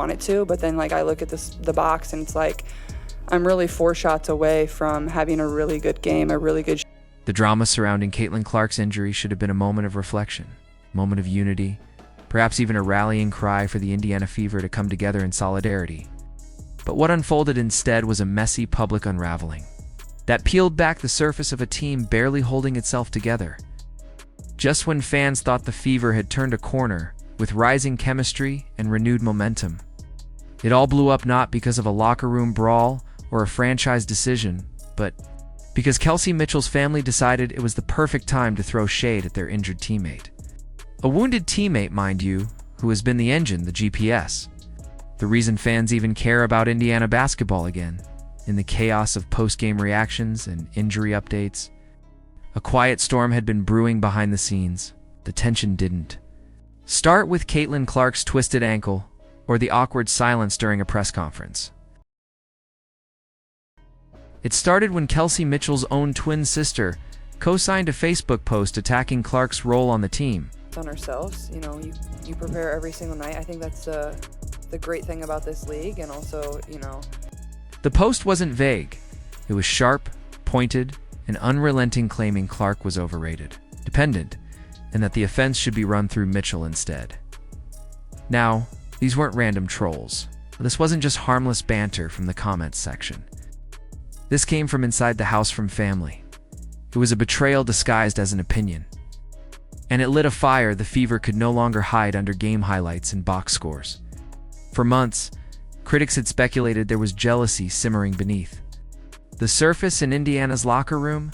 want it to, but then like I look at the box and it's like I'm really 4 shots away from having a really good game, a really good. The drama surrounding Caitlin Clark's injury should have been a moment of reflection, a moment of unity, perhaps even a rallying cry for the Indiana Fever to come together in solidarity. But what unfolded instead was a messy public unraveling that peeled back the surface of a team barely holding itself together. Just when fans thought the Fever had turned a corner, with rising chemistry and renewed momentum, it all blew up not because of a locker room brawl or a franchise decision, but because Kelsey Mitchell's family decided it was the perfect time to throw shade at their injured teammate. A wounded teammate, mind you, who has been the engine, the GPS. The reason fans even care about Indiana basketball again, in the chaos of post-game reactions and injury updates. A quiet storm had been brewing behind the scenes. The tension didn't start with Caitlin Clark's twisted ankle or the awkward silence during a press conference. It started when Kelsey Mitchell's own twin sister co-signed a Facebook post attacking Clark's role on the team. On ourselves, you prepare every single night. I think that's the great thing about this league, and also, The post wasn't vague. It was sharp, pointed, and unrelenting, claiming Clark was overrated, dependent, and that the offense should be run through Mitchell instead. Now, these weren't random trolls. This wasn't just harmless banter from the comments section. This came from inside the house, from family. It was a betrayal disguised as an opinion. And it lit a fire the Fever could no longer hide under game highlights and box scores. For months, critics had speculated there was jealousy simmering beneath the surface in Indiana's locker room,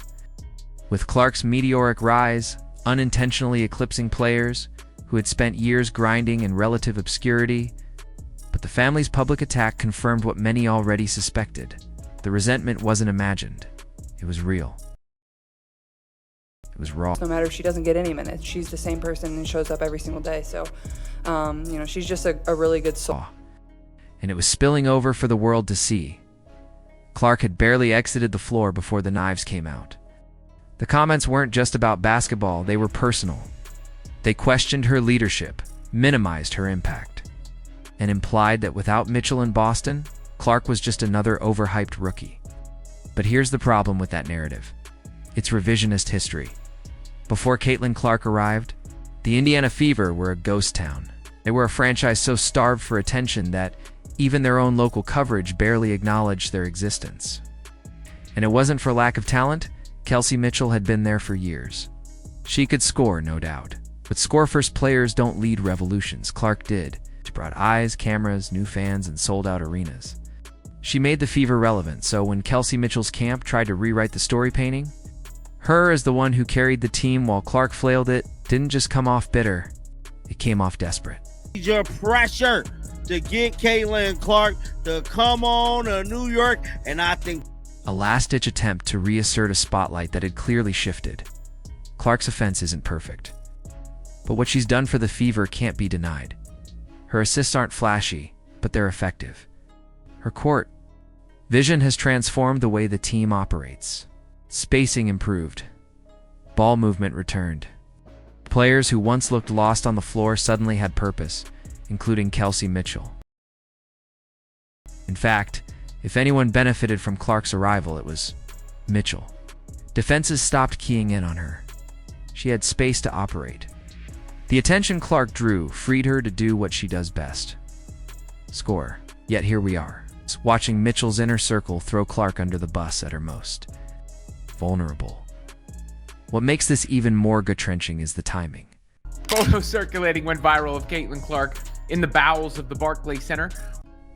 with Clark's meteoric rise unintentionally eclipsing players who had spent years grinding in relative obscurity. But the family's public attack confirmed what many already suspected. The resentment wasn't imagined. It was real. It was raw. No matter if she doesn't get any minutes, she's the same person and shows up every single day. So, she's just a really good soul. And it was spilling over for the world to see. Clark had barely exited the floor before the knives came out. The comments weren't just about basketball, they were personal. They questioned her leadership, minimized her impact, and implied that without Mitchell in Boston, Clark was just another overhyped rookie. But here's the problem with that narrative. It's revisionist history. Before Caitlin Clark arrived, the Indiana Fever were a ghost town. They were a franchise so starved for attention that even their own local coverage barely acknowledged their existence. And it wasn't for lack of talent. Kelsey Mitchell had been there for years. She could score, no doubt. But score-first players don't lead revolutions. Clark did. She brought eyes, cameras, new fans, and sold-out arenas. She made the Fever relevant, so when Kelsey Mitchell's camp tried to rewrite the story painting, her as the one who carried the team while Clark flailed it didn't just come off bitter, it came off desperate. Your pressure to get Caitlin Clark to come on to New York, and I think a last-ditch attempt to reassert a spotlight that had clearly shifted. Clark's offense isn't perfect, but what she's done for the Fever can't be denied. Her assists aren't flashy, but they're effective. Her court vision has transformed the way the team operates. Spacing improved. Ball movement returned. Players who once looked lost on the floor suddenly had purpose, including Kelsey Mitchell. In fact, if anyone benefited from Clark's arrival, it was Mitchell. Defenses stopped keying in on her. She had space to operate. The attention Clark drew freed her to do what she does best: score. Yet here we are, watching Mitchell's inner circle throw Clark under the bus at her most vulnerable. What makes this even more gut-wrenching is the timing. Photo circulating went viral of Caitlin Clark in the bowels of the Barclays Center.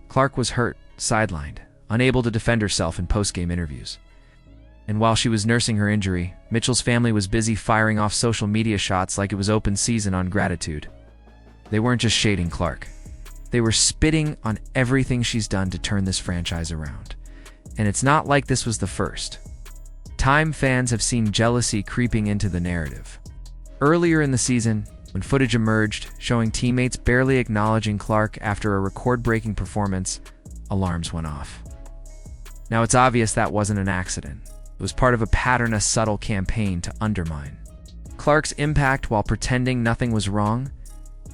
Clark was hurt, sidelined, unable to defend herself in post-game interviews. And while she was nursing her injury, Mitchell's family was busy firing off social media shots like it was open season on gratitude. They weren't just shading Clark. They were spitting on everything she's done to turn this franchise around. And it's not like this was the first time fans have seen jealousy creeping into the narrative. Earlier in the season, when footage emerged showing teammates barely acknowledging Clark after a record-breaking performance, alarms went off. Now it's obvious that wasn't an accident. It was part of a pattern, a subtle campaign to undermine Clark's impact while pretending nothing was wrong.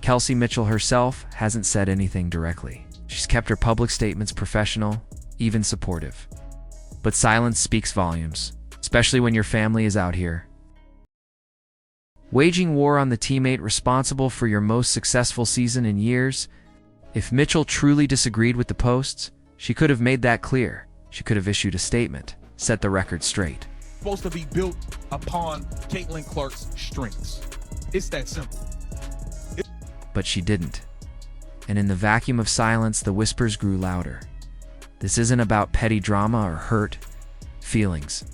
Kelsey Mitchell herself hasn't said anything directly, She's kept her public statements professional, even supportive. But silence speaks volumes, especially when your family is out here waging war on the teammate responsible for your most successful season in years. If Mitchell truly disagreed with the posts, she could have made that clear. She could have issued a statement, set the record straight. Supposed to be built upon Caitlin Clark's strengths. It's that simple. But she didn't. And in the vacuum of silence, the whispers grew louder. This isn't about petty drama or hurt feelings.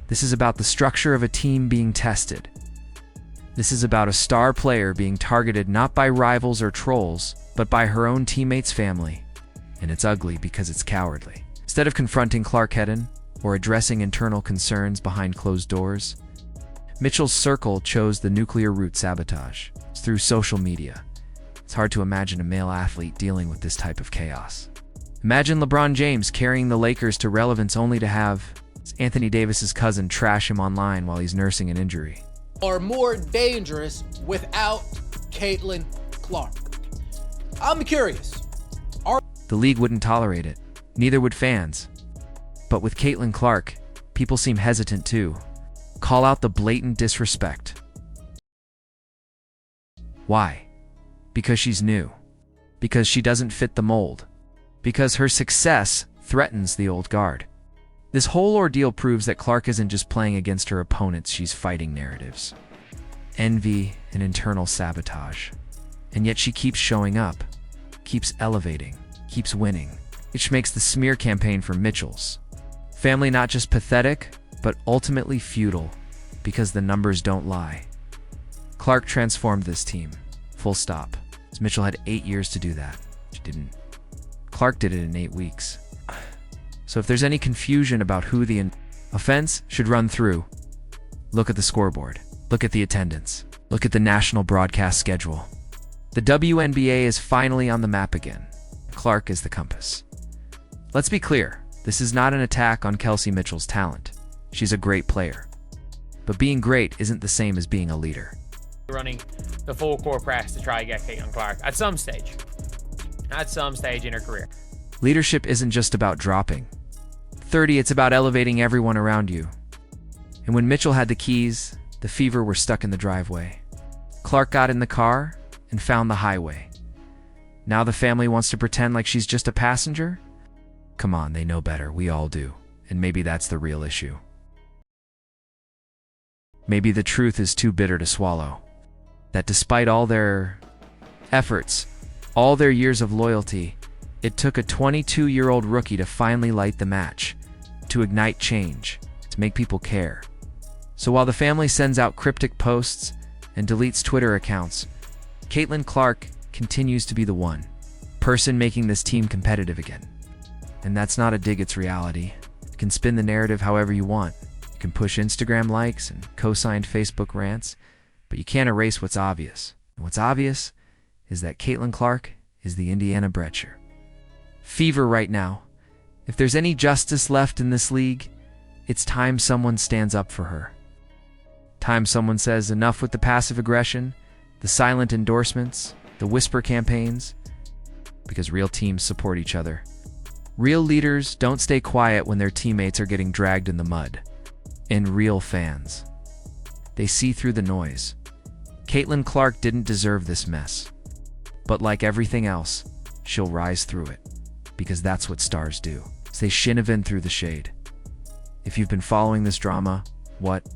This is about the structure of a team being tested. This is about a star player being targeted not by rivals or trolls, but by her own teammates' family. And it's ugly because it's cowardly. Instead of confronting Clark head-on or addressing internal concerns behind closed doors, Mitchell's circle chose the nuclear route: sabotage. It's through social media. It's hard to imagine a male athlete dealing with this type of chaos. Imagine LeBron James carrying the Lakers to relevance only to have Anthony Davis's cousin trash him online while he's nursing an injury. Are more dangerous without Caitlin Clark. I'm curious. The league wouldn't tolerate it. Neither would fans. But with Caitlin Clark, people seem hesitant too. Call out the blatant disrespect. Why? Because she's new. Because she doesn't fit the mold. Because her success threatens the old guard. This whole ordeal proves that Clark isn't just playing against her opponents, she's fighting narratives, envy, and internal sabotage. And yet she keeps showing up, keeps elevating, keeps winning, which makes the smear campaign for Mitchell's family not just pathetic, but ultimately futile, because the numbers don't lie. Clark transformed this team, full stop. As Mitchell had 8 years to do that. She didn't. Clark did it in 8 weeks. So if there's any confusion about who the offense should run through, look at the scoreboard, look at the attendance, look at the national broadcast schedule. The WNBA is finally on the map again. Clark is the compass. Let's be clear, this is not an attack on Kelsey Mitchell's talent. She's a great player. But being great isn't the same as being a leader. Running the full court press to try to get Caitlin Clark at some stage in her career. Leadership isn't just about dropping 30, it's about elevating everyone around you. And when Mitchell had the keys, the Fever were stuck in the driveway. Clark got in the car and found the highway. Now the family wants to pretend like she's just a passenger? Come on, they know better, we all do. And maybe that's the real issue. Maybe the truth is too bitter to swallow. That despite all their efforts, all their years of loyalty, it took a 22-year-old rookie to finally light the match, to ignite change, to make people care. So while the family sends out cryptic posts and deletes Twitter accounts, Caitlin Clark continues to be the one person making this team competitive again. And that's not a dig, it's reality. You can spin the narrative however you want. You can push Instagram likes and co-signed Facebook rants, but you can't erase what's obvious. And what's obvious is that Caitlin Clark is the Indiana Bretcher. Fever right now. If there's any justice left in this league, it's time someone stands up for her. Time someone says enough with the passive aggression, the silent endorsements, the whisper campaigns, because real teams support each other. Real leaders don't stay quiet when their teammates are getting dragged in the mud. And real fans, they see through the noise. Caitlin Clark didn't deserve this mess. But like everything else, she'll rise through it. Because that's what stars do. They shinnivan through the shade. If you've been following this drama, what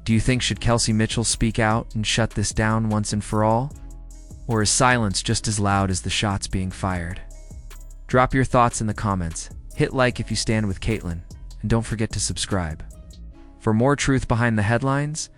do you think? Should Kelsey Mitchell speak out and shut this down once and for all? Or is silence just as loud as the shots being fired? Drop your thoughts in the comments. Hit like if you stand with Caitlin, and don't forget to subscribe. For more truth behind the headlines,